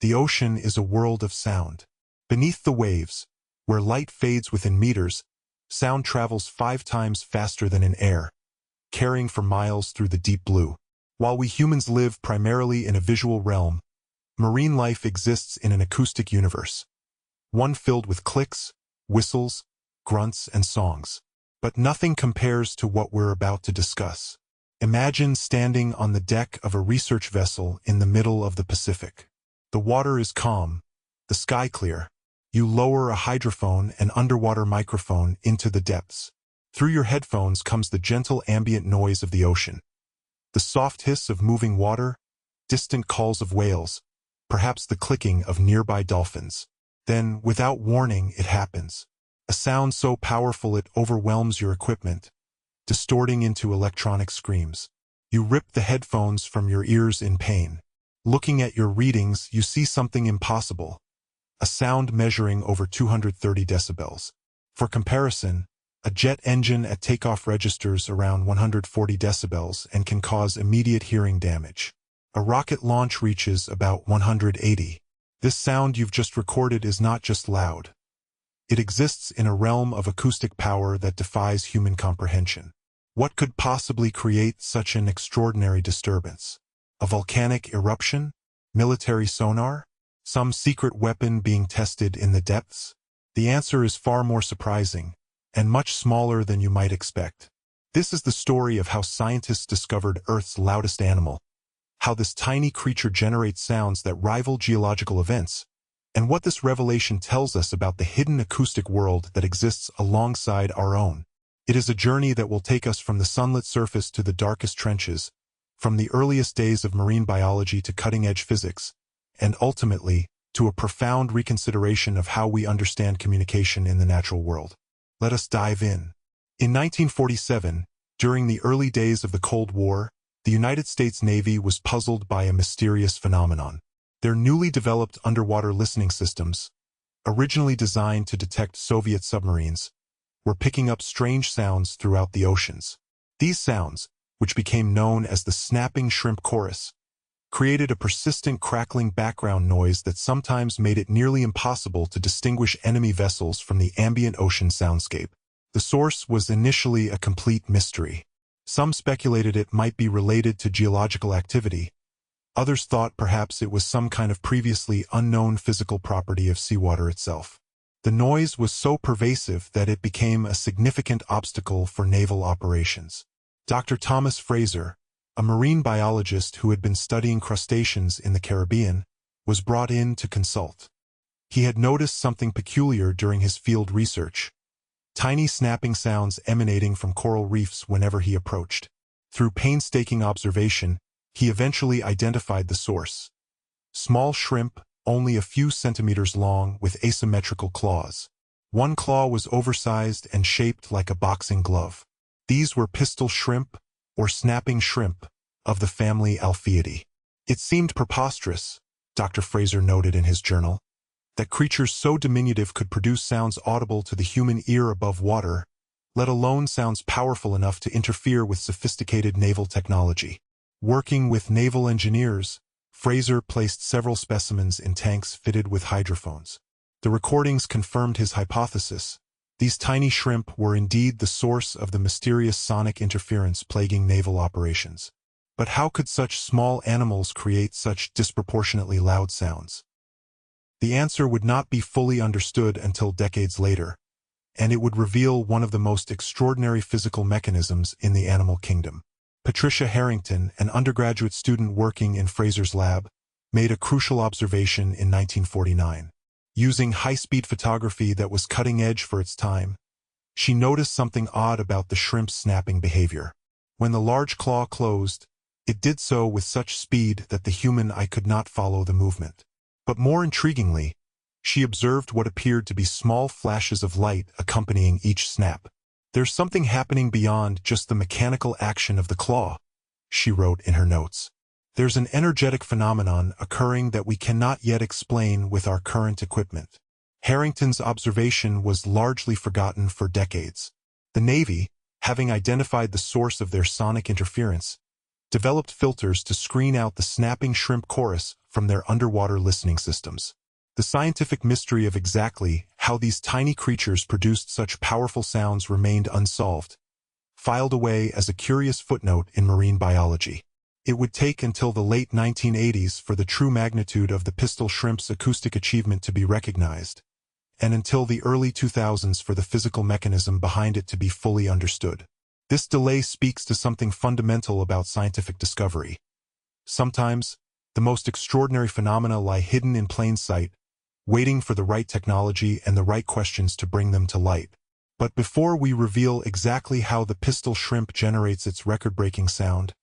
The ocean is a world of sound. Beneath the waves, where light fades within meters, sound travels 5 times faster than in air, carrying for miles through the deep blue. While we humans live primarily in a visual realm, marine life exists in an acoustic universe, one filled with clicks, whistles, grunts, and songs. But nothing compares to what we're about to discuss. Imagine standing on the deck of a research vessel in the middle of the Pacific. The water is calm, the sky clear. You lower a hydrophone and underwater microphone into the depths. Through your headphones comes the gentle ambient noise of the ocean. The soft hiss of moving water, distant calls of whales, perhaps the clicking of nearby dolphins. Then, without warning, it happens. A sound so powerful it overwhelms your equipment, distorting into electronic screams. You rip the headphones from your ears in pain. Looking at your readings, you see something impossible. A sound measuring over 230 decibels. For comparison, a jet engine at takeoff registers around 140 decibels and can cause immediate hearing damage. A rocket launch reaches about 180. This sound you've just recorded is not just loud. It exists in a realm of acoustic power that defies human comprehension. What could possibly create such an extraordinary disturbance? A volcanic eruption? Military sonar? Some secret weapon being tested in the depths? The answer is far more surprising, and much smaller than you might expect. This is the story of how scientists discovered Earth's loudest animal, how this tiny creature generates sounds that rival geological events, and what this revelation tells us about the hidden acoustic world that exists alongside our own. It is a journey that will take us from the sunlit surface to the darkest trenches, from the earliest days of marine biology to cutting-edge physics, and ultimately, to a profound reconsideration of how we understand communication in the natural world. Let us dive in. In 1947, during the early days of the Cold War, the United States Navy was puzzled by a mysterious phenomenon. Their newly developed underwater listening systems, originally designed to detect Soviet submarines, were picking up strange sounds throughout the oceans. These sounds, which became known as the snapping shrimp chorus, created a persistent crackling background noise that sometimes made it nearly impossible to distinguish enemy vessels from the ambient ocean soundscape. The source was initially a complete mystery. Some speculated it might be related to geological activity. Others thought perhaps it was some kind of previously unknown physical property of seawater itself. The noise was so pervasive that it became a significant obstacle for naval operations. Dr. Thomas Fraser, a marine biologist who had been studying crustaceans in the Caribbean, was brought in to consult. He had noticed something peculiar during his field research: tiny snapping sounds emanating from coral reefs whenever he approached. Through painstaking observation, he eventually identified the source. Small shrimp, only a few centimeters long, with asymmetrical claws. One claw was oversized and shaped like a boxing glove. These were pistol shrimp, or snapping shrimp, of the family Alphiidae. It seemed preposterous, Dr. Fraser noted in his journal, that creatures so diminutive could produce sounds audible to the human ear above water, let alone sounds powerful enough to interfere with sophisticated naval technology. Working with naval engineers, Fraser placed several specimens in tanks fitted with hydrophones. The recordings confirmed his hypothesis. These tiny shrimp were indeed the source of the mysterious sonic interference plaguing naval operations. But how could such small animals create such disproportionately loud sounds? The answer would not be fully understood until decades later, and it would reveal one of the most extraordinary physical mechanisms in the animal kingdom. Patricia Harrington, an undergraduate student working in Fraser's lab, made a crucial observation in 1949. Using high-speed photography that was cutting-edge for its time, she noticed something odd about the shrimp's snapping behavior. When the large claw closed, it did so with such speed that the human eye could not follow the movement. But more intriguingly, she observed what appeared to be small flashes of light accompanying each snap. "There's something happening beyond just the mechanical action of the claw," she wrote in her notes. "There's an energetic phenomenon occurring that we cannot yet explain with our current equipment." Harrington's observation was largely forgotten for decades. The Navy, having identified the source of their sonic interference, developed filters to screen out the snapping shrimp chorus from their underwater listening systems. The scientific mystery of exactly how these tiny creatures produced such powerful sounds remained unsolved, filed away as a curious footnote in marine biology. It would take until the late 1980s for the true magnitude of the pistol shrimp's acoustic achievement to be recognized, and until the early 2000s for the physical mechanism behind it to be fully understood. This delay speaks to something fundamental about scientific discovery. Sometimes, the most extraordinary phenomena lie hidden in plain sight, waiting for the right technology and the right questions to bring them to light. But before we reveal exactly how the pistol shrimp generates its record-breaking sound,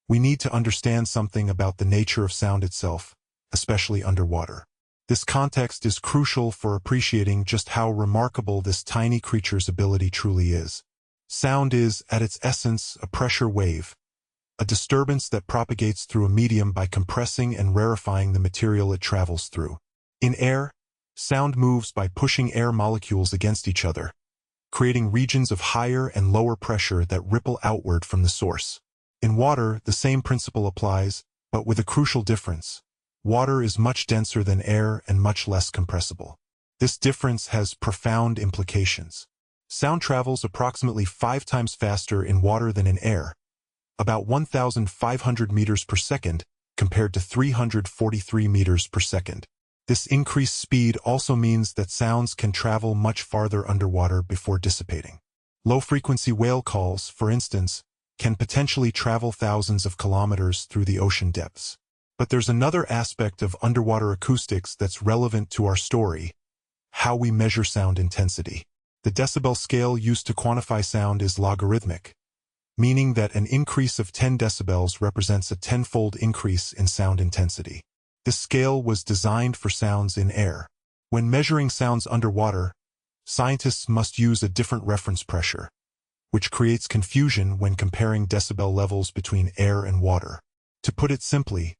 we need to understand something about the nature of sound itself, especially underwater. This context is crucial for appreciating just how remarkable this tiny creature's ability truly is. Sound is, at its essence, a pressure wave, a disturbance that propagates through a medium by compressing and rarefying the material it travels through. In air, sound moves by pushing air molecules against each other, creating regions of higher and lower pressure that ripple outward from the source. In water, the same principle applies, but with a crucial difference. Water is much denser than air and much less compressible. This difference has profound implications. Sound travels approximately 5 times faster in water than in air, about 1,500 meters per second compared to 343 meters per second. This increased speed also means that sounds can travel much farther underwater before dissipating. Low-frequency whale calls, for instance, can potentially travel thousands of kilometers through the ocean depths. But there's another aspect of underwater acoustics that's relevant to our story: how we measure sound intensity. The decibel scale used to quantify sound is logarithmic, meaning that an increase of 10 decibels represents a tenfold increase in sound intensity. This scale was designed for sounds in air. When measuring sounds underwater, scientists must use a different reference pressure, which creates confusion when comparing decibel levels between air and water. To put it simply,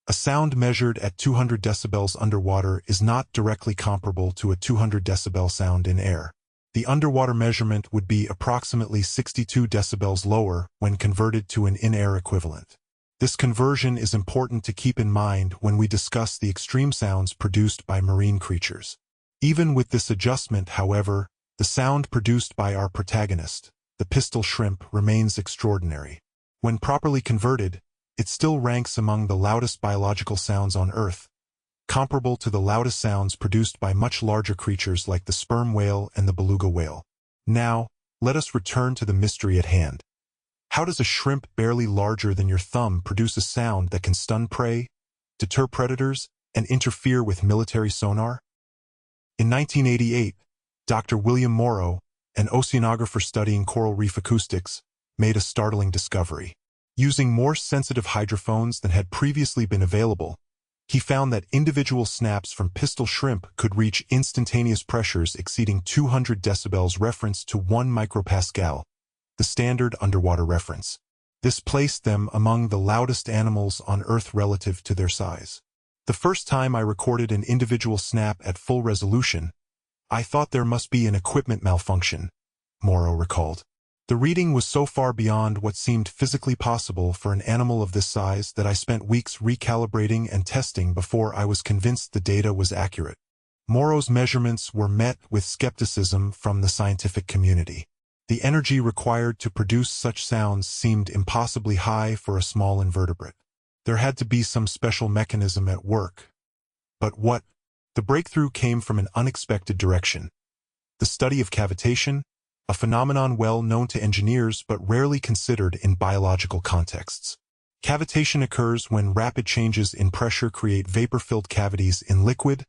a sound measured at 200 decibels underwater is not directly comparable to a 200 decibel sound in air. The underwater measurement would be approximately 62 decibels lower when converted to an in-air equivalent. This conversion is important to keep in mind when we discuss the extreme sounds produced by marine creatures. Even with this adjustment, however, the sound produced by our protagonist, the pistol shrimp, remains extraordinary. When properly converted, it still ranks among the loudest biological sounds on Earth, comparable to the loudest sounds produced by much larger creatures like the sperm whale and the beluga whale. Now, let us return to the mystery at hand. How does a shrimp barely larger than your thumb produce a sound that can stun prey, deter predators, and interfere with military sonar? In 1988, Dr. William Morrow, an oceanographer studying coral reef acoustics, made a startling discovery. Using more sensitive hydrophones than had previously been available, he found that individual snaps from pistol shrimp could reach instantaneous pressures exceeding 200 decibels referenced to 1 micropascal, the standard underwater reference. This placed them among the loudest animals on Earth relative to their size. The first time I recorded an individual snap at full resolution, I thought there must be an equipment malfunction, Morrow recalled. The reading was so far beyond what seemed physically possible for an animal of this size that I spent weeks recalibrating and testing before I was convinced the data was accurate. Morrow's measurements were met with skepticism from the scientific community. The energy required to produce such sounds seemed impossibly high for a small invertebrate. There had to be some special mechanism at work. But what? The breakthrough came from an unexpected direction: the study of cavitation, a phenomenon well known to engineers but rarely considered in biological contexts. Cavitation occurs when rapid changes in pressure create vapor-filled cavities in liquid,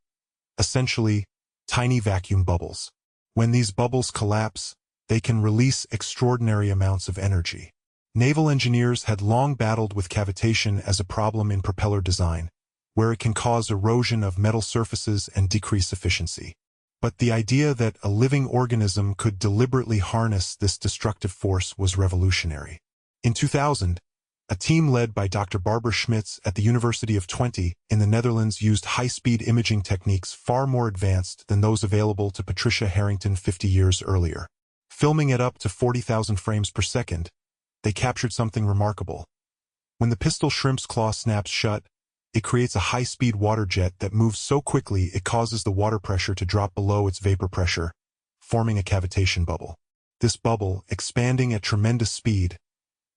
essentially tiny vacuum bubbles. When these bubbles collapse, they can release extraordinary amounts of energy. Naval engineers had long battled with cavitation as a problem in propeller design, where it can cause erosion of metal surfaces and decrease efficiency. But the idea that a living organism could deliberately harness this destructive force was revolutionary. In 2000, a team led by Dr. Barbara Schmitz at the University of Twente in the Netherlands used high-speed imaging techniques far more advanced than those available to Patricia Harrington 50 years earlier. Filming at up to 40,000 frames per second, they captured something remarkable: When the pistol shrimp's claw snaps shut, it creates a high-speed water jet that moves so quickly it causes the water pressure to drop below its vapor pressure, forming a cavitation bubble. This bubble, expanding at tremendous speed,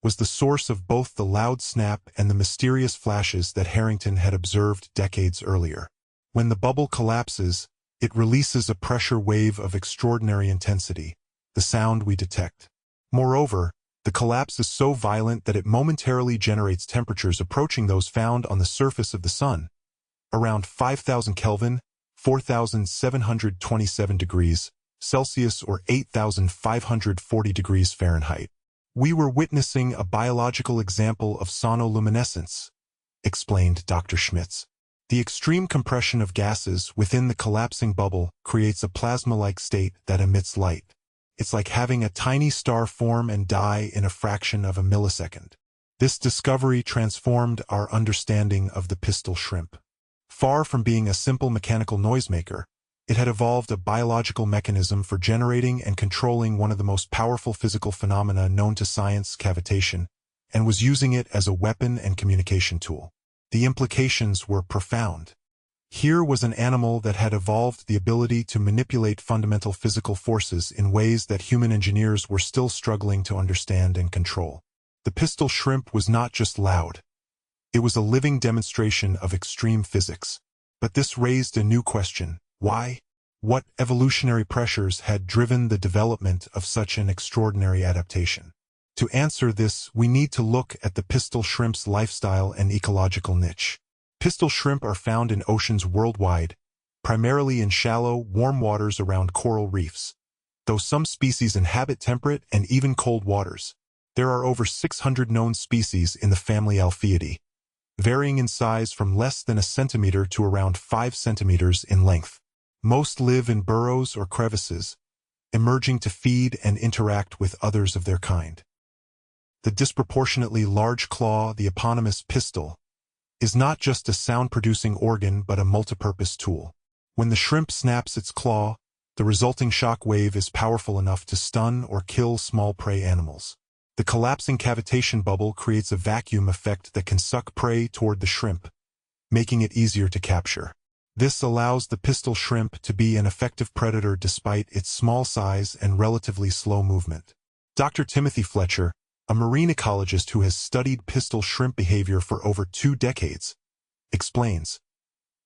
was the source of both the loud snap and the mysterious flashes that Harrington had observed decades earlier. When the bubble collapses, it releases a pressure wave of extraordinary intensity, the sound we detect. Moreover, the collapse is so violent that it momentarily generates temperatures approaching those found on the surface of the Sun, around 5,000 Kelvin, 4,727 degrees Celsius or 8,540 degrees Fahrenheit. We were witnessing a biological example of sonoluminescence, explained Dr. Schmitz. The extreme compression of gases within the collapsing bubble creates a plasma-like state that emits light. It's like having a tiny star form and die in a fraction of a millisecond. This discovery transformed our understanding of the pistol shrimp. Far from being a simple mechanical noisemaker, it had evolved a biological mechanism for generating and controlling one of the most powerful physical phenomena known to science, cavitation, and was using it as a weapon and communication tool. The implications were profound. Here was an animal that had evolved the ability to manipulate fundamental physical forces in ways that human engineers were still struggling to understand and control. The pistol shrimp was not just loud. It was a living demonstration of extreme physics. But this raised a new question. Why? What evolutionary pressures had driven the development of such an extraordinary adaptation? To answer this, we need to look at the pistol shrimp's lifestyle and ecological niche. Pistol shrimp are found in oceans worldwide, primarily in shallow, warm waters around coral reefs. Though some species inhabit temperate and even cold waters, there are over 600 known species in the family Alphiidae, varying in size from less than a centimeter to around 5 centimeters in length. Most live in burrows or crevices, emerging to feed and interact with others of their kind. The disproportionately large claw, the eponymous pistol, is not just a sound-producing organ but a multipurpose tool. When the shrimp snaps its claw, the resulting shock wave is powerful enough to stun or kill small prey animals. The collapsing cavitation bubble creates a vacuum effect that can suck prey toward the shrimp, making it easier to capture. This allows the pistol shrimp to be an effective predator despite its small size and relatively slow movement. Dr. Timothy Fletcher, a marine ecologist who has studied pistol shrimp behavior for over 2 decades, explains,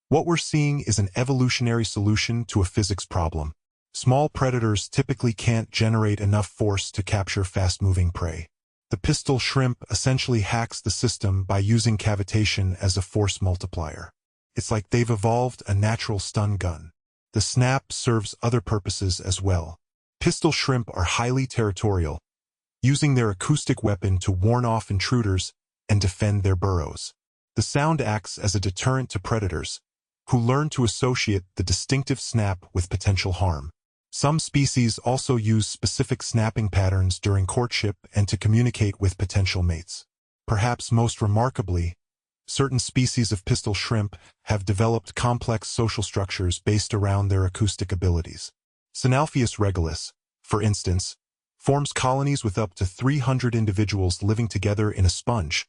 "What we're seeing is an evolutionary solution to a physics problem. Small predators typically can't generate enough force to capture fast-moving prey. The pistol shrimp essentially hacks the system by using cavitation as a force multiplier. It's like they've evolved a natural stun gun. The snap serves other purposes as well. Pistol shrimp are highly territorial, using their acoustic weapon to warn off intruders and defend their burrows. The sound acts as a deterrent to predators, who learn to associate the distinctive snap with potential harm. Some species also use specific snapping patterns during courtship and to communicate with potential mates. Perhaps most remarkably, certain species of pistol shrimp have developed complex social structures based around their acoustic abilities. Synalpheus regalis, for instance, forms colonies with up to 300 individuals living together in a sponge,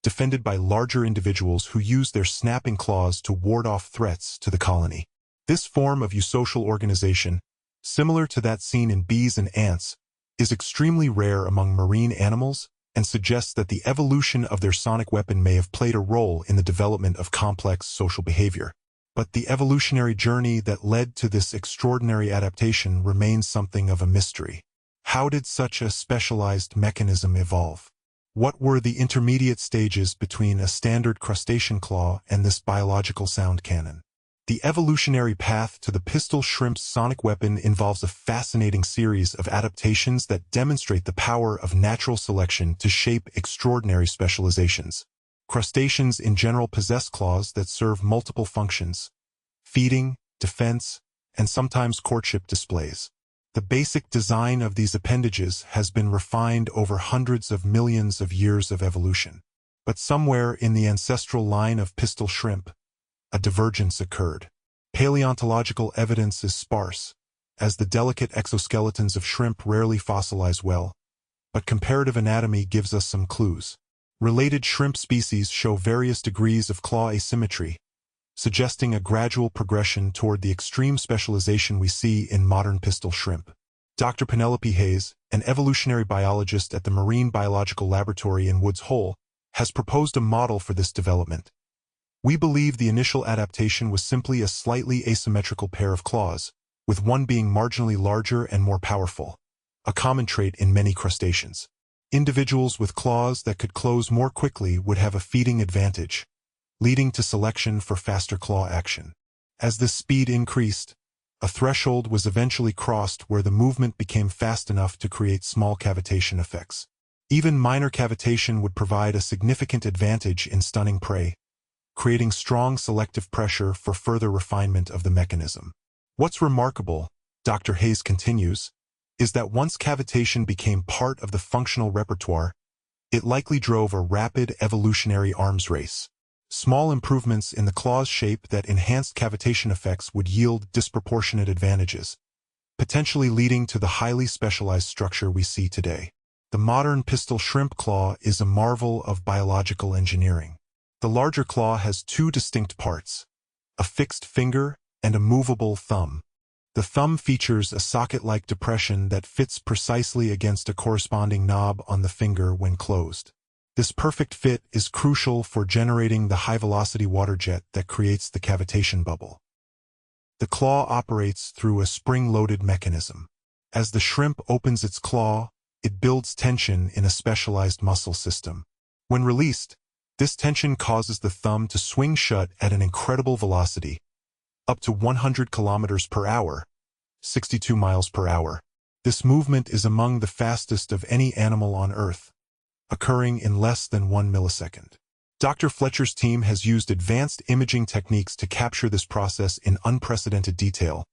defended by larger individuals who use their snapping claws to ward off threats to the colony. This form of eusocial organization, similar to that seen in bees and ants, is extremely rare among marine animals and suggests that the evolution of their sonic weapon may have played a role in the development of complex social behavior. But the evolutionary journey that led to this extraordinary adaptation remains something of a mystery. How did such a specialized mechanism evolve? What were the intermediate stages between a standard crustacean claw and this biological sound cannon? The evolutionary path to the pistol shrimp's sonic weapon involves a fascinating series of adaptations that demonstrate the power of natural selection to shape extraordinary specializations. Crustaceans in general possess claws that serve multiple functions: feeding, defense, and sometimes courtship displays. The basic design of these appendages has been refined over hundreds of millions of years of evolution. But somewhere in the ancestral line of pistol shrimp, a divergence occurred. Paleontological evidence is sparse, as the delicate exoskeletons of shrimp rarely fossilize well, but comparative anatomy gives us some clues. Related shrimp species show various degrees of claw asymmetry, suggesting a gradual progression toward the extreme specialization we see in modern pistol shrimp. Dr. Penelope Hayes, an evolutionary biologist at the Marine Biological Laboratory in Woods Hole, has proposed a model for this development. We believe the initial adaptation was simply a slightly asymmetrical pair of claws, with one being marginally larger and more powerful, a common trait in many crustaceans. Individuals with claws that could close more quickly would have a feeding advantage, leading to selection for faster claw action. As this speed increased, a threshold was eventually crossed where the movement became fast enough to create small cavitation effects. Even minor cavitation would provide a significant advantage in stunning prey, creating strong selective pressure for further refinement of the mechanism. What's remarkable, Dr. Hayes continues, is that once cavitation became part of the functional repertoire, it likely drove a rapid evolutionary arms race. Small improvements in the claw's shape that enhanced cavitation effects would yield disproportionate advantages, potentially leading to the highly specialized structure we see today. The modern pistol shrimp claw is a marvel of biological engineering. The larger claw has two distinct parts, a fixed finger and a movable thumb. The thumb features a socket-like depression that fits precisely against a corresponding knob on the finger when closed. This perfect fit is crucial for generating the high-velocity water jet that creates the cavitation bubble. The claw operates through a spring-loaded mechanism. As the shrimp opens its claw, it builds tension in a specialized muscle system. When released, this tension causes the thumb to swing shut at an incredible velocity, up to 100 kilometers per hour, 62 miles per hour. This movement is among the fastest of any animal on Earth, occurring in less than 1 millisecond. Dr. Fletcher's team has used advanced imaging techniques to capture this process in unprecedented detail.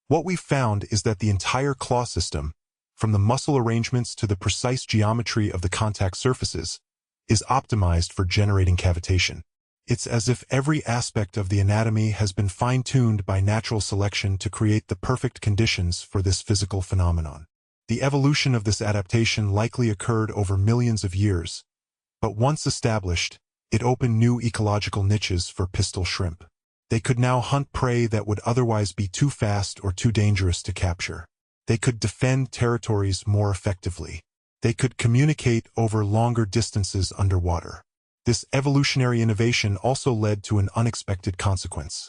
What we've found is that the entire claw system, from the muscle arrangements to the precise geometry of the contact surfaces, is optimized for generating cavitation. It's as if every aspect of the anatomy has been fine-tuned by natural selection to create the perfect conditions for this physical phenomenon. The evolution of this adaptation likely occurred over millions of years, but once established, it opened new ecological niches for pistol shrimp. They could now hunt prey that would otherwise be too fast or too dangerous to capture. They could defend territories more effectively. They could communicate over longer distances underwater. This evolutionary innovation also led to an unexpected consequence.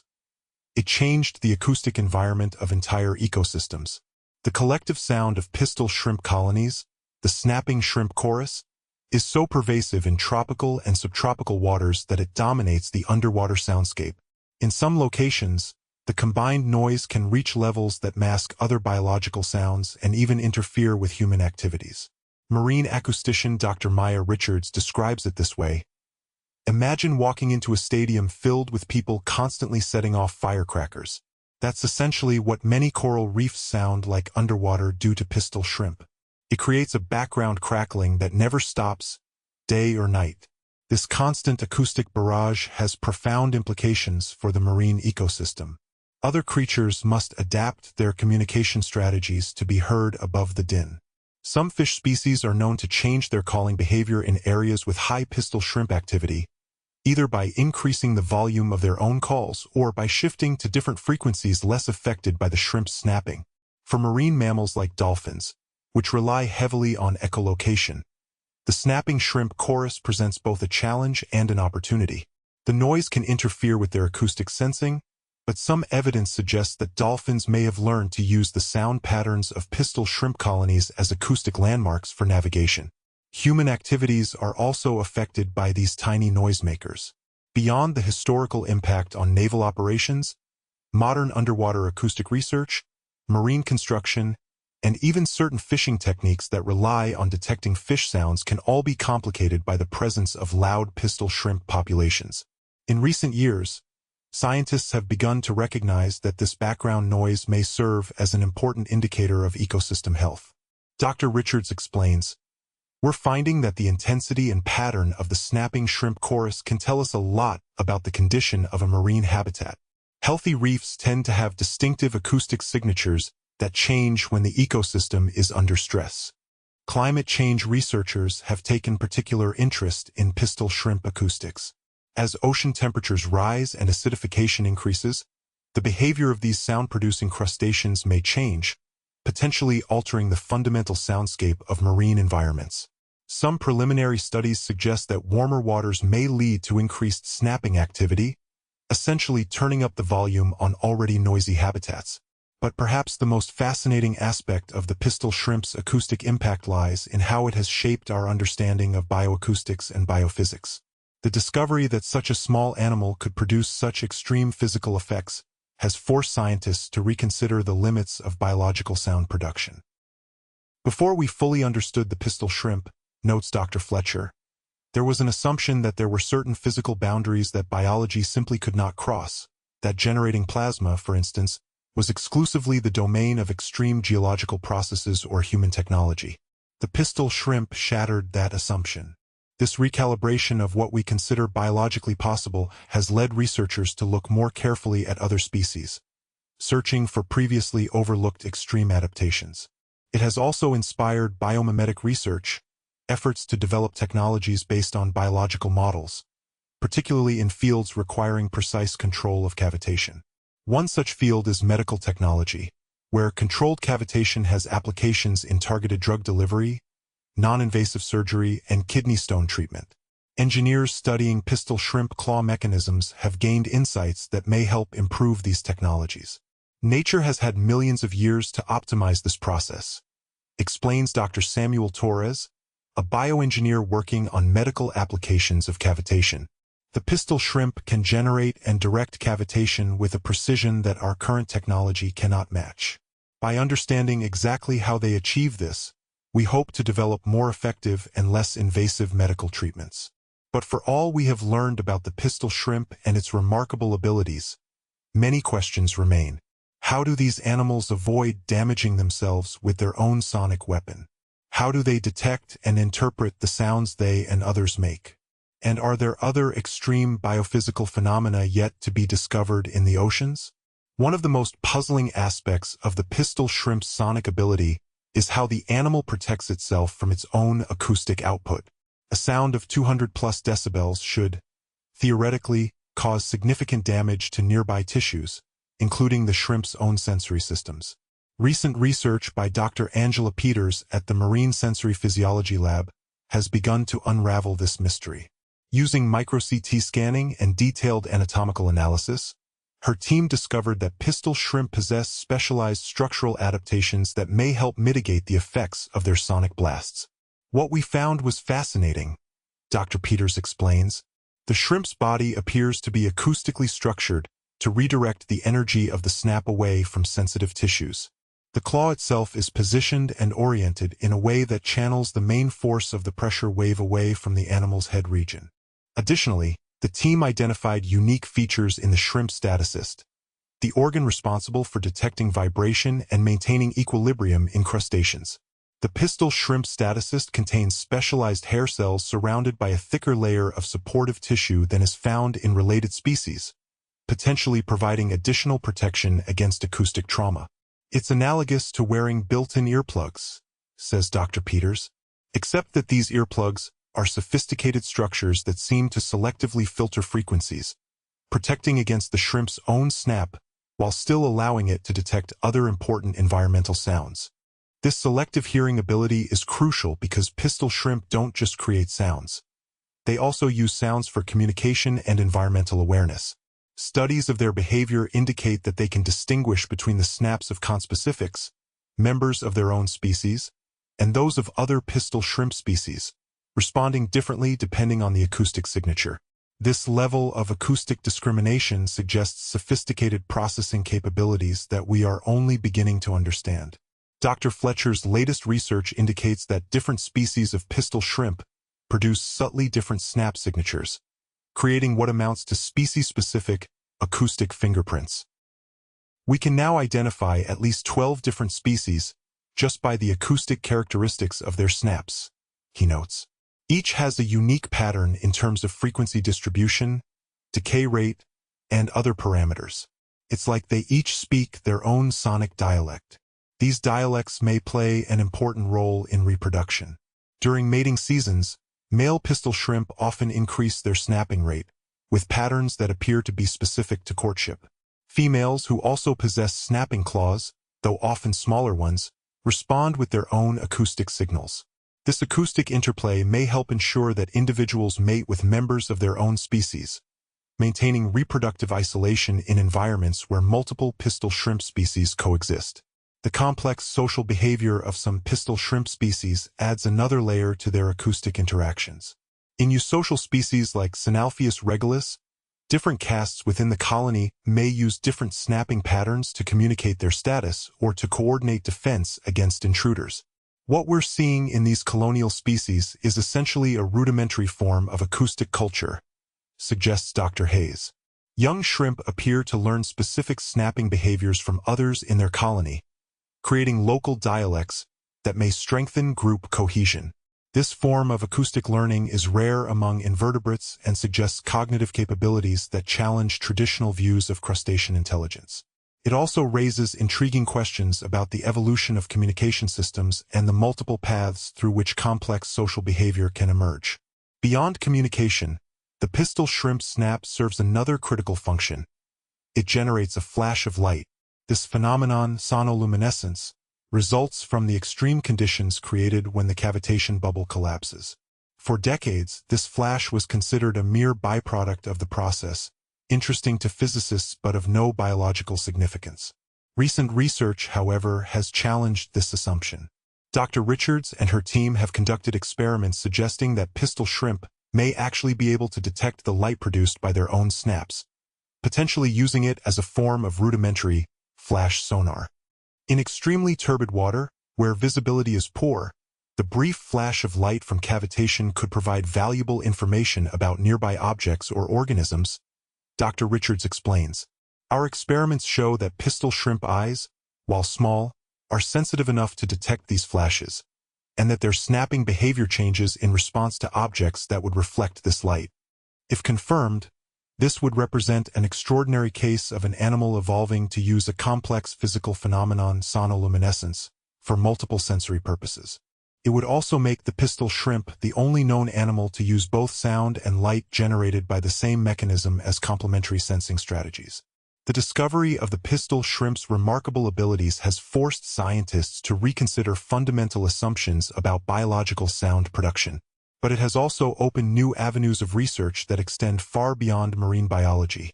It changed the acoustic environment of entire ecosystems. The collective sound of pistol shrimp colonies, the snapping shrimp chorus, is so pervasive in tropical and subtropical waters that it dominates the underwater soundscape. In some locations, the combined noise can reach levels that mask other biological sounds and even interfere with human activities. Marine acoustician Dr. Maya Richards describes it this way. Imagine walking into a stadium filled with people constantly setting off firecrackers. That's essentially what many coral reefs sound like underwater due to pistol shrimp. It creates a background crackling that never stops, day or night. This constant acoustic barrage has profound implications for the marine ecosystem. Other creatures must adapt their communication strategies to be heard above the din. Some fish species are known to change their calling behavior in areas with high pistol shrimp activity, either by increasing the volume of their own calls or by shifting to different frequencies less affected by the shrimp's snapping. For marine mammals like dolphins, which rely heavily on echolocation, the snapping shrimp chorus presents both a challenge and an opportunity. The noise can interfere with their acoustic sensing, but some evidence suggests that dolphins may have learned to use the sound patterns of pistol shrimp colonies as acoustic landmarks for navigation. Human activities are also affected by these tiny noisemakers. Beyond the historical impact on naval operations, modern underwater acoustic research, marine construction, and even certain fishing techniques that rely on detecting fish sounds can all be complicated by the presence of loud pistol shrimp populations. In recent years, scientists have begun to recognize that this background noise may serve as an important indicator of ecosystem health. Dr. Richards explains, "We're finding that the intensity and pattern of the snapping shrimp chorus can tell us a lot about the condition of a marine habitat. Healthy reefs tend to have distinctive acoustic signatures that change when the ecosystem is under stress. Climate change researchers have taken particular interest in pistol shrimp acoustics. As ocean temperatures rise and acidification increases, the behavior of these sound-producing crustaceans may change, potentially altering the fundamental soundscape of marine environments. Some preliminary studies suggest that warmer waters may lead to increased snapping activity, essentially turning up the volume on already noisy habitats. But perhaps the most fascinating aspect of the pistol shrimp's acoustic impact lies in how it has shaped our understanding of bioacoustics and biophysics. The discovery that such a small animal could produce such extreme physical effects has forced scientists to reconsider the limits of biological sound production. Before we fully understood the pistol shrimp, notes Dr. Fletcher, there was an assumption that there were certain physical boundaries that biology simply could not cross, that generating plasma, for instance, was exclusively the domain of extreme geological processes or human technology. The pistol shrimp shattered that assumption. This recalibration of what we consider biologically possible has led researchers to look more carefully at other species, searching for previously overlooked extreme adaptations. It has also inspired biomimetic research, efforts to develop technologies based on biological models, particularly in fields requiring precise control of cavitation. One such field is medical technology, where controlled cavitation has applications in targeted drug delivery, non-invasive surgery, and kidney stone treatment. Engineers studying pistol shrimp claw mechanisms have gained insights that may help improve these technologies. Nature has had millions of years to optimize this process, explains Dr. Samuel Torres, a bioengineer working on medical applications of cavitation. The pistol shrimp can generate and direct cavitation with a precision that our current technology cannot match. By understanding exactly how they achieve this, we hope to develop more effective and less invasive medical treatments. But for all we have learned about the pistol shrimp and its remarkable abilities, many questions remain. How do these animals avoid damaging themselves with their own sonic weapon? How do they detect and interpret the sounds they and others make? And are there other extreme biophysical phenomena yet to be discovered in the oceans? One of the most puzzling aspects of the pistol shrimp's sonic ability is how the animal protects itself from its own acoustic output. A sound of 200 plus decibels should, theoretically, cause significant damage to nearby tissues, including the shrimp's own sensory systems. Recent research by Dr. Angela Peters at the Marine Sensory Physiology Lab has begun to unravel this mystery. Using micro-CT scanning and detailed anatomical analysis, her team discovered that pistol shrimp possess specialized structural adaptations that may help mitigate the effects of their sonic blasts. What we found was fascinating, Dr. Peters explains. The shrimp's body appears to be acoustically structured to redirect the energy of the snap away from sensitive tissues. The claw itself is positioned and oriented in a way that channels the main force of the pressure wave away from the animal's head region. Additionally, the team identified unique features in the shrimp statocyst, the organ responsible for detecting vibration and maintaining equilibrium in crustaceans. The pistol shrimp statocyst contains specialized hair cells surrounded by a thicker layer of supportive tissue than is found in related species, potentially providing additional protection against acoustic trauma. It's analogous to wearing built-in earplugs, says Dr. Peters, except that these earplugs are sophisticated structures that seem to selectively filter frequencies, protecting against the shrimp's own snap while still allowing it to detect other important environmental sounds. This selective hearing ability is crucial because pistol shrimp don't just create sounds. They also use sounds for communication and environmental awareness. Studies of their behavior indicate that they can distinguish between the snaps of conspecifics, members of their own species, and those of other pistol shrimp species, responding differently depending on the acoustic signature. This level of acoustic discrimination suggests sophisticated processing capabilities that we are only beginning to understand. Dr. Fletcher's latest research indicates that different species of pistol shrimp produce subtly different snap signatures, creating what amounts to species-specific acoustic fingerprints. We can now identify at least 12 different species just by the acoustic characteristics of their snaps, he notes. Each has a unique pattern in terms of frequency distribution, decay rate, and other parameters. It's like they each speak their own sonic dialect. These dialects may play an important role in reproduction. During mating seasons, male pistol shrimp often increase their snapping rate, with patterns that appear to be specific to courtship. Females who also possess snapping claws, though often smaller ones, respond with their own acoustic signals. This acoustic interplay may help ensure that individuals mate with members of their own species, maintaining reproductive isolation in environments where multiple pistol shrimp species coexist. The complex social behavior of some pistol shrimp species adds another layer to their acoustic interactions. In eusocial species like Synalpheus regulus, different castes within the colony may use different snapping patterns to communicate their status or to coordinate defense against intruders. What we're seeing in these colonial species is essentially a rudimentary form of acoustic culture, suggests Dr. Hayes. Young shrimp appear to learn specific snapping behaviors from others in their colony, creating local dialects that may strengthen group cohesion. This form of acoustic learning is rare among invertebrates and suggests cognitive capabilities that challenge traditional views of crustacean intelligence. It also raises intriguing questions about the evolution of communication systems and the multiple paths through which complex social behavior can emerge. Beyond communication, the pistol shrimp snap serves another critical function. It generates a flash of light. This phenomenon, sonoluminescence, results from the extreme conditions created when the cavitation bubble collapses. For decades, this flash was considered a mere byproduct of the process, interesting to physicists but of no biological significance. Recent research, however, has challenged this assumption. Dr. Richards and her team have conducted experiments suggesting that pistol shrimp may actually be able to detect the light produced by their own snaps, potentially using it as a form of rudimentary flash sonar. In extremely turbid water, where visibility is poor, the brief flash of light from cavitation could provide valuable information about nearby objects or organisms, Dr. Richards explains. Our experiments show that pistol shrimp eyes, while small, are sensitive enough to detect these flashes, and that their snapping behavior changes in response to objects that would reflect this light. If confirmed, this would represent an extraordinary case of an animal evolving to use a complex physical phenomenon, sonoluminescence, for multiple sensory purposes. It would also make the pistol shrimp the only known animal to use both sound and light generated by the same mechanism as complementary sensing strategies. The discovery of the pistol shrimp's remarkable abilities has forced scientists to reconsider fundamental assumptions about biological sound production, but it has also opened new avenues of research that extend far beyond marine biology,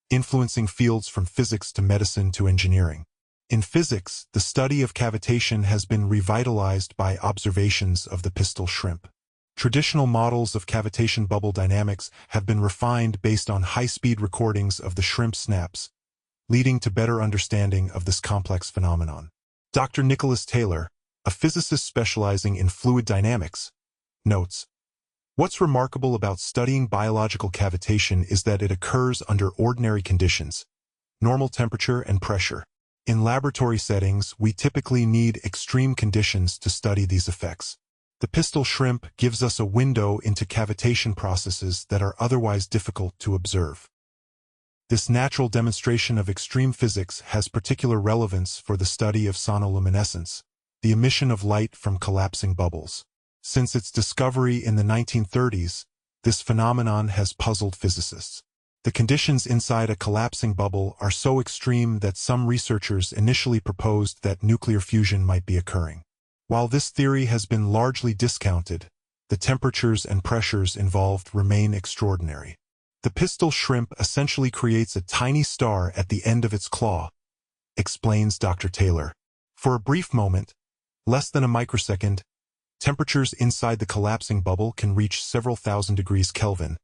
influencing fields from physics to medicine to engineering. In physics, the study of cavitation has been revitalized by observations of the pistol shrimp. Traditional models of cavitation bubble dynamics have been refined based on high-speed recordings of the shrimp snaps, leading to better understanding of this complex phenomenon. Dr. Nicholas Taylor, a physicist specializing in fluid dynamics, notes, "What's remarkable about studying biological cavitation is that it occurs under ordinary conditions, normal temperature and pressure. In laboratory settings, we typically need extreme conditions to study these effects. The pistol shrimp gives us a window into cavitation processes that are otherwise difficult to observe." This natural demonstration of extreme physics has particular relevance for the study of sonoluminescence, the emission of light from collapsing bubbles. Since its discovery in the 1930s, this phenomenon has puzzled physicists. The conditions inside a collapsing bubble are so extreme that some researchers initially proposed that nuclear fusion might be occurring. While this theory has been largely discounted, the temperatures and pressures involved remain extraordinary. The pistol shrimp essentially creates a tiny star at the end of its claw, explains Dr. Taylor. For a brief moment, less than a microsecond, temperatures inside the collapsing bubble can reach several thousand degrees Kelvin,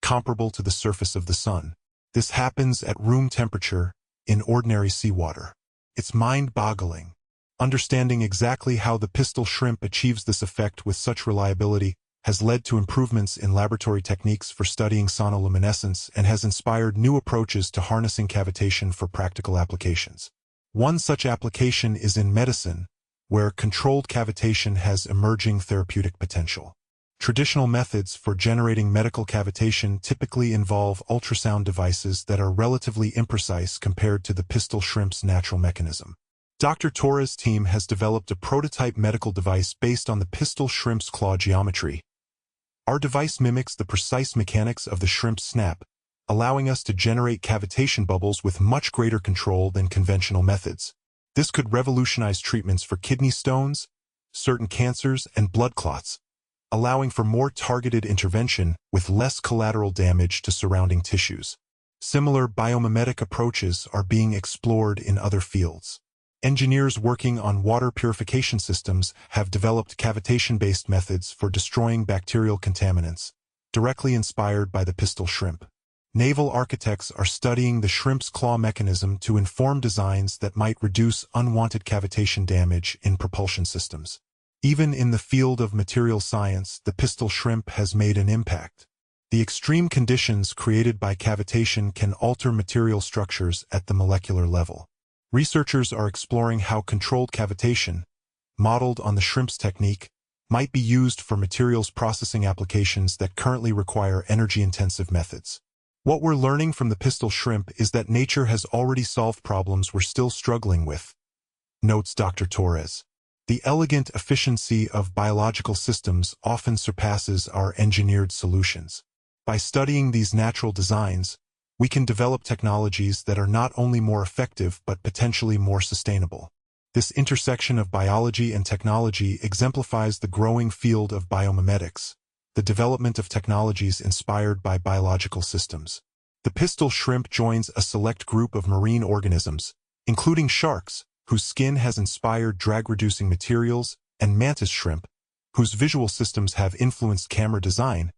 comparable to the surface of the sun. This happens at room temperature in ordinary seawater. It's mind-boggling. Understanding exactly how the pistol shrimp achieves this effect with such reliability has led to improvements in laboratory techniques for studying sonoluminescence and has inspired new approaches to harnessing cavitation for practical applications. One such application is in medicine, where controlled cavitation has emerging therapeutic potential. Traditional methods for generating medical cavitation typically involve ultrasound devices that are relatively imprecise compared to the pistol shrimp's natural mechanism. Dr. Torres' team has developed a prototype medical device based on the pistol shrimp's claw geometry. Our device mimics the precise mechanics of the shrimp's snap, allowing us to generate cavitation bubbles with much greater control than conventional methods. This could revolutionize treatments for kidney stones, certain cancers, and blood clots, allowing for more targeted intervention with less collateral damage to surrounding tissues. Similar biomimetic approaches are being explored in other fields. Engineers working on water purification systems have developed cavitation-based methods for destroying bacterial contaminants, directly inspired by the pistol shrimp. Naval architects are studying the shrimp's claw mechanism to inform designs that might reduce unwanted cavitation damage in propulsion systems. Even in the field of material science, the pistol shrimp has made an impact. The extreme conditions created by cavitation can alter material structures at the molecular level. Researchers are exploring how controlled cavitation, modeled on the shrimp's technique, might be used for materials processing applications that currently require energy-intensive methods. What we're learning from the pistol shrimp is that nature has already solved problems we're still struggling with, notes Dr. Torres. The elegant efficiency of biological systems often surpasses our engineered solutions. By studying these natural designs, we can develop technologies that are not only more effective but potentially more sustainable. This intersection of biology and technology exemplifies the growing field of biomimetics, the development of technologies inspired by biological systems. The pistol shrimp joins a select group of marine organisms, including sharks, whose skin has inspired drag-reducing materials, and mantis shrimp, whose visual systems have influenced camera design,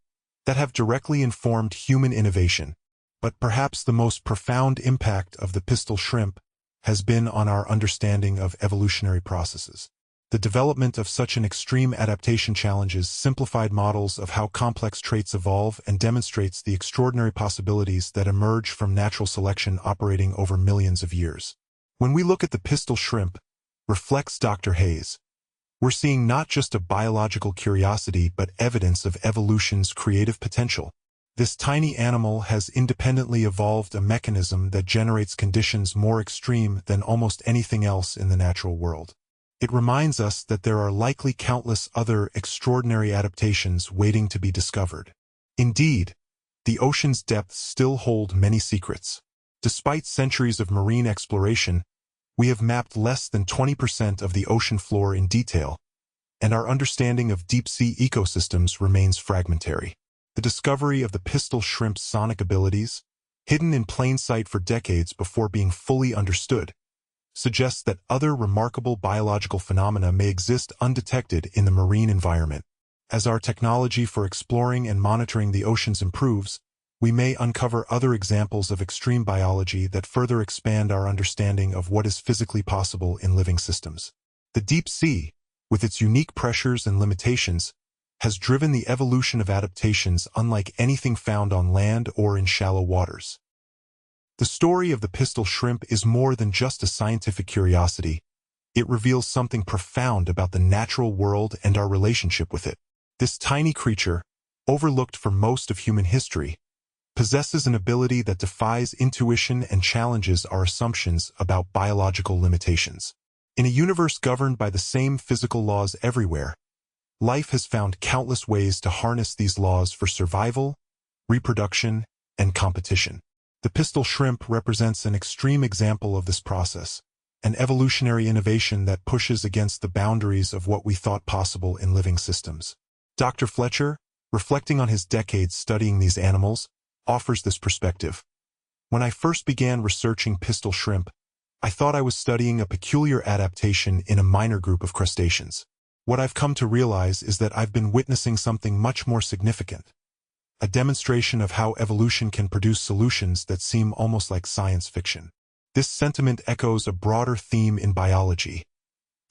that have directly informed human innovation. But perhaps the most profound impact of the pistol shrimp has been on our understanding of evolutionary processes. The development of such an extreme adaptation challenges simplified models of how complex traits evolve and demonstrates the extraordinary possibilities that emerge from natural selection operating over millions of years. When we look at the pistol shrimp, reflects Dr. Hayes, we're seeing not just a biological curiosity but evidence of evolution's creative potential. This tiny animal has independently evolved a mechanism that generates conditions more extreme than almost anything else in the natural world. It reminds us that there are likely countless other extraordinary adaptations waiting to be discovered. Indeed, the ocean's depths still hold many secrets. Despite centuries of marine exploration, we have mapped less than 20% of the ocean floor in detail, and our understanding of deep-sea ecosystems remains fragmentary. The discovery of the pistol shrimp's sonic abilities, hidden in plain sight for decades before being fully understood, suggests that other remarkable biological phenomena may exist undetected in the marine environment. As our technology for exploring and monitoring the oceans improves, we may uncover other examples of extreme biology that further expand our understanding of what is physically possible in living systems. The deep sea, with its unique pressures and limitations, has driven the evolution of adaptations unlike anything found on land or in shallow waters. The story of the pistol shrimp is more than just a scientific curiosity. It reveals something profound about the natural world and our relationship with it. This tiny creature, overlooked for most of human history, possesses an ability that defies intuition and challenges our assumptions about biological limitations. In a universe governed by the same physical laws everywhere, life has found countless ways to harness these laws for survival, reproduction, and competition. The pistol shrimp represents an extreme example of this process, an evolutionary innovation that pushes against the boundaries of what we thought possible in living systems. Dr. Fletcher, reflecting on his decades studying these animals, offers this perspective. When I first began researching pistol shrimp, I thought I was studying a peculiar adaptation in a minor group of crustaceans. What I've come to realize is that I've been witnessing something much more significant, a demonstration of how evolution can produce solutions that seem almost like science fiction. This sentiment echoes a broader theme in biology,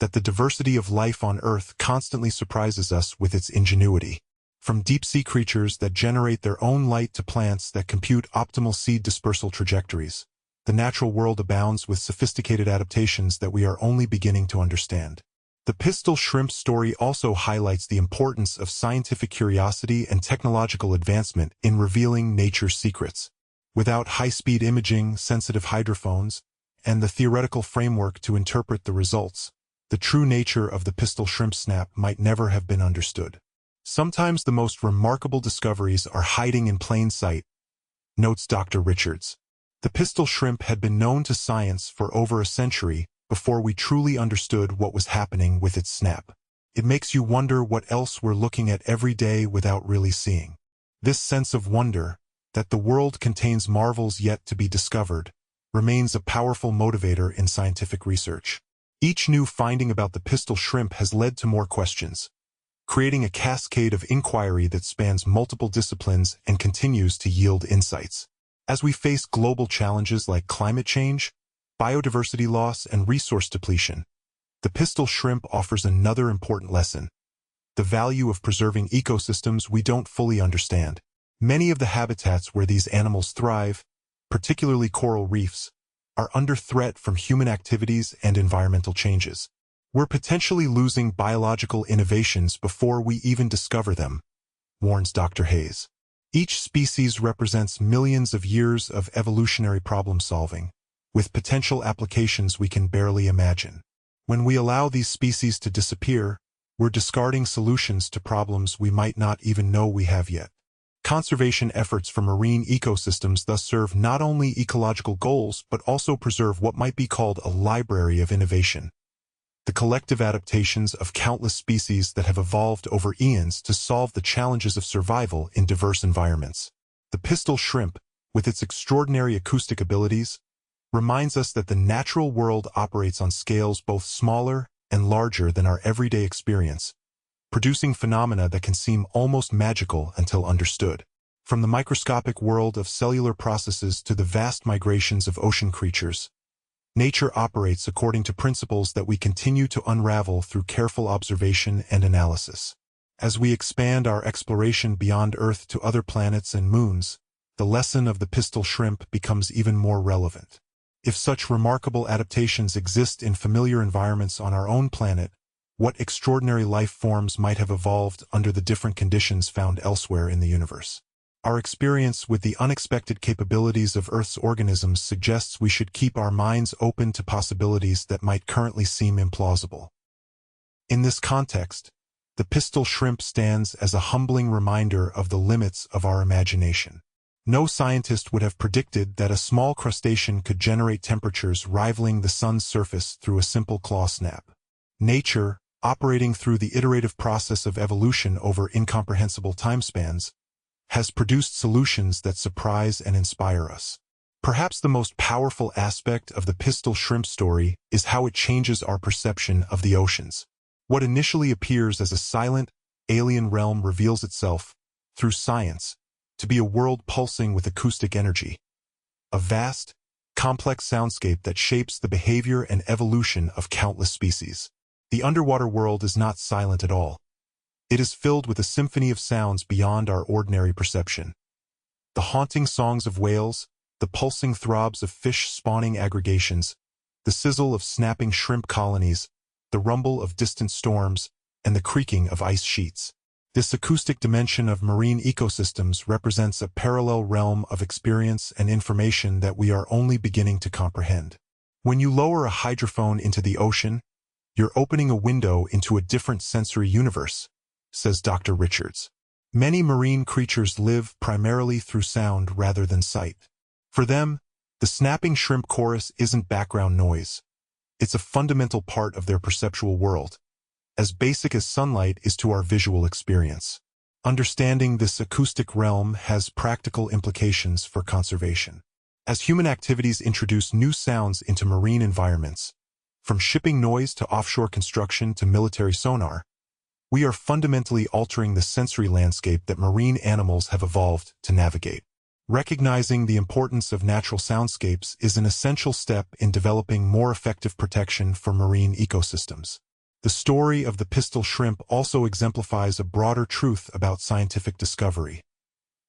that the diversity of life on Earth constantly surprises us with its ingenuity. From deep-sea creatures that generate their own light to plants that compute optimal seed dispersal trajectories, the natural world abounds with sophisticated adaptations that we are only beginning to understand. The pistol shrimp story also highlights the importance of scientific curiosity and technological advancement in revealing nature's secrets. Without high-speed imaging, sensitive hydrophones, and the theoretical framework to interpret the results, the true nature of the pistol shrimp snap might never have been understood. Sometimes the most remarkable discoveries are hiding in plain sight, notes Dr. Richards. The pistol shrimp had been known to science for over a century before we truly understood what was happening with its snap. It makes you wonder what else we're looking at every day without really seeing. This sense of wonder, that the world contains marvels yet to be discovered, remains a powerful motivator in scientific research. Each new finding about the pistol shrimp has led to more questions, creating a cascade of inquiry that spans multiple disciplines and continues to yield insights. As we face global challenges like climate change, biodiversity loss, and resource depletion, the pistol shrimp offers another important lesson: the value of preserving ecosystems we don't fully understand. Many of the habitats where these animals thrive, particularly coral reefs, are under threat from human activities and environmental changes. We're potentially losing biological innovations before we even discover them, warns Dr. Hayes. Each species represents millions of years of evolutionary problem-solving, with potential applications we can barely imagine. When we allow these species to disappear, we're discarding solutions to problems we might not even know we have yet. Conservation efforts for marine ecosystems thus serve not only ecological goals but also preserve what might be called a library of innovation, the collective adaptations of countless species that have evolved over eons to solve the challenges of survival in diverse environments. The pistol shrimp, with its extraordinary acoustic abilities, reminds us that the natural world operates on scales both smaller and larger than our everyday experience, producing phenomena that can seem almost magical until understood. From the microscopic world of cellular processes to the vast migrations of ocean creatures, nature operates according to principles that we continue to unravel through careful observation and analysis. As we expand our exploration beyond Earth to other planets and moons, the lesson of the pistol shrimp becomes even more relevant. If such remarkable adaptations exist in familiar environments on our own planet, what extraordinary life forms might have evolved under the different conditions found elsewhere in the universe? Our experience with the unexpected capabilities of Earth's organisms suggests we should keep our minds open to possibilities that might currently seem implausible. In this context, the pistol shrimp stands as a humbling reminder of the limits of our imagination. No scientist would have predicted that a small crustacean could generate temperatures rivaling the sun's surface through a simple claw snap. Nature, operating through the iterative process of evolution over incomprehensible timespans, has produced solutions that surprise and inspire us. Perhaps the most powerful aspect of the pistol shrimp story is how it changes our perception of the oceans. What initially appears as a silent, alien realm reveals itself, through science, to be a world pulsing with acoustic energy, a vast, complex soundscape that shapes the behavior and evolution of countless species. The underwater world is not silent at all. It is filled with a symphony of sounds beyond our ordinary perception. The haunting songs of whales, the pulsing throbs of fish-spawning aggregations, the sizzle of snapping shrimp colonies, the rumble of distant storms, and the creaking of ice sheets. This acoustic dimension of marine ecosystems represents a parallel realm of experience and information that we are only beginning to comprehend. When you lower a hydrophone into the ocean, you're opening a window into a different sensory universe, says Dr. Richards. Many marine creatures live primarily through sound rather than sight. For them, the snapping shrimp chorus isn't background noise. It's a fundamental part of their perceptual world, as basic as sunlight is to our visual experience. Understanding this acoustic realm has practical implications for conservation. As human activities introduce new sounds into marine environments, from shipping noise to offshore construction to military sonar, we are fundamentally altering the sensory landscape that marine animals have evolved to navigate. Recognizing the importance of natural soundscapes is an essential step in developing more effective protection for marine ecosystems. The story of the pistol shrimp also exemplifies a broader truth about scientific discovery,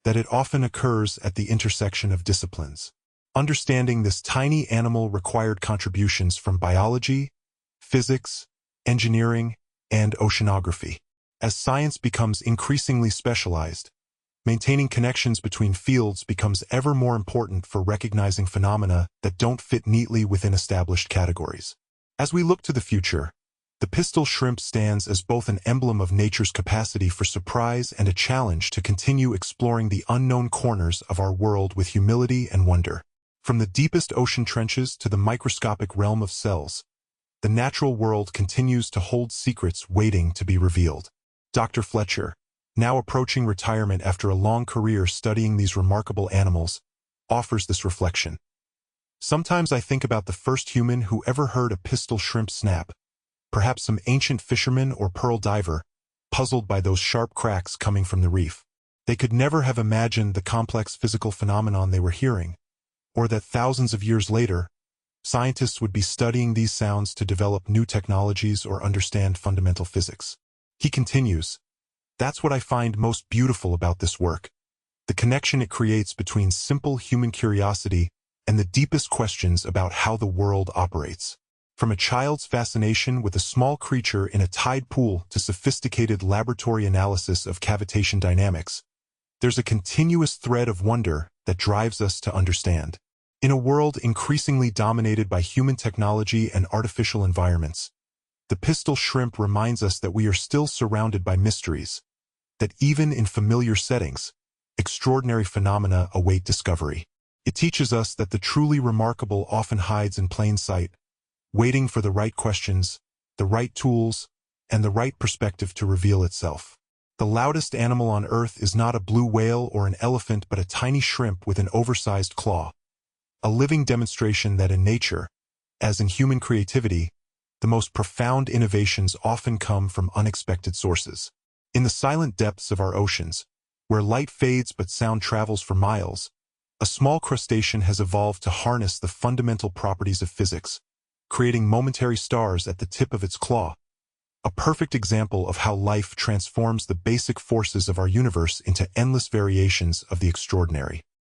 that it often occurs at the intersection of disciplines. Understanding this tiny animal required contributions from biology, physics, engineering, and oceanography. As science becomes increasingly specialized, Maintaining connections between fields becomes ever more important for recognizing phenomena that don't fit neatly within established categories. As we look to the future, the pistol shrimp stands as both an emblem of nature's capacity for surprise and a challenge to continue exploring the unknown corners of our world with humility and wonder. From the deepest ocean trenches to the microscopic realm of cells, the natural world continues to hold secrets waiting to be revealed. Dr. Fletcher, now approaching retirement after a long career studying these remarkable animals, offers this reflection. Sometimes I think about the first human who ever heard a pistol shrimp snap, perhaps some ancient fisherman or pearl diver, puzzled by those sharp cracks coming from the reef. They could never have imagined the complex physical phenomenon they were hearing, or that thousands of years later, scientists would be studying these sounds to develop new technologies or understand fundamental physics. He continues, "That's what I find most beautiful about this work, the connection it creates between simple human curiosity and the deepest questions about how the world operates. From a child's fascination with a small creature in a tide pool to sophisticated laboratory analysis of cavitation dynamics, there's a continuous thread of wonder that drives us to understand. In a world increasingly dominated by human technology and artificial environments, the pistol shrimp reminds us that we are still surrounded by mysteries, that even in familiar settings, extraordinary phenomena await discovery. It teaches us that the truly remarkable often hides in plain sight, waiting for the right questions, the right tools, and the right perspective to reveal itself. The loudest animal on Earth is not a blue whale or an elephant but a tiny shrimp with an oversized claw, a living demonstration that in nature, as in human creativity, the most profound innovations often come from unexpected sources. In the silent depths of our oceans, where light fades but sound travels for miles, a small crustacean has evolved to harness the fundamental properties of physics, creating momentary stars at the tip of its claw, a perfect example of how life transforms the basic forces of our universe into endless variations of the extraordinary.